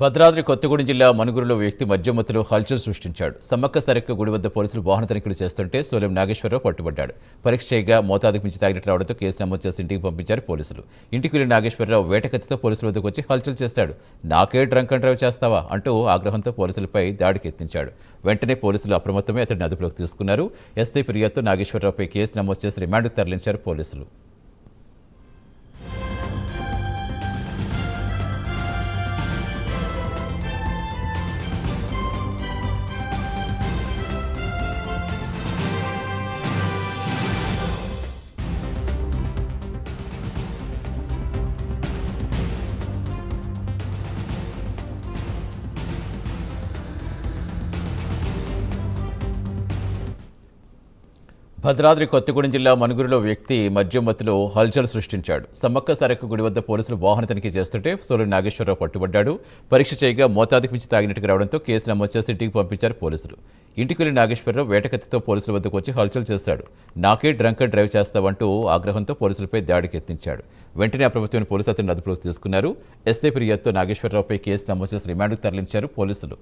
భద్రాద్రి కొత్తగూడెం జిల్లా మనుగురులో వ్యక్తి మద్యం మత్తులో హల్చల్ సృష్టించాడు. సమ్మక్క సారక్క గుడి వద్ద పోలీసులు వాహన తనిఖీలు చేస్తుంటే సోలెం నాగేశ్వరరావు పట్టుబడ్డాడు. పరీక్ష చేయగా మోతాదుకు మించి తాగినట్టు రావడంతో కేసు నమోదు చేసి ఇంటికి పంపించారు పోలీసులు. ఇంటికి వెళ్లిన నాగేశ్వరరావు వేటకత్తితో పోలీసుల వద్దకు వచ్చి హల్చల్ చేస్తాడు. నాకే డ్రంక్ అండ్ డ్రైవ్ చేస్తావా అంటూ ఆగ్రహంతో పోలీసులపై దాడికి యత్నించాడు. వెంటనే పోలీసులు అప్రమత్తమై అతడిని అదుపులోకి తీసుకున్నారు. ఎస్ఐ ఫిర్యాదుతో నాగేశ్వరరావుపై కేసు నమోదు చేసి రిమాండ్కు తరలించారు పోలీసులు. భద్రాద్రి కొత్తగూడెం జిల్లా మనుగురులో వ్యక్తి మద్యం మత్తులో హల్చల్ సృష్టించాడు. సమ్మక్క సారక్క గుడి వద్ద పోలీసులు వాహన తనిఖీ చేస్తుంటే సోలెం నాగేశ్వరరావు పట్టుబడ్డాడు. పరీక్ష చేయగా మోతాదుకు మించి తాగినట్టుగా రావడంతో కేసు నమోదు చేసి ఇంటికి పంపించారు పోలీసులు. ఇంటికి వెళ్లిన నాగేశ్వరరావు వేటకత్తితో పోలీసుల వద్దకు వచ్చి హల్చల్ చేశాడు. నాకే డ్రంక్ అండ్ డ్రైవ్ చేస్తావంటూ ఆగ్రహంతో పోలీసులపై దాడికి యత్నించాడు. వెంటనే అప్రమత్తమైన పోలీసులు అతన్ని అదుపులోకి తీసుకున్నారు. ఎస్ఐ ఫిర్యాదుతో నాగేశ్వరరావుపై కేసు నమోదు చేసి రిమాండ్కు తరలించారు పోలీసులు.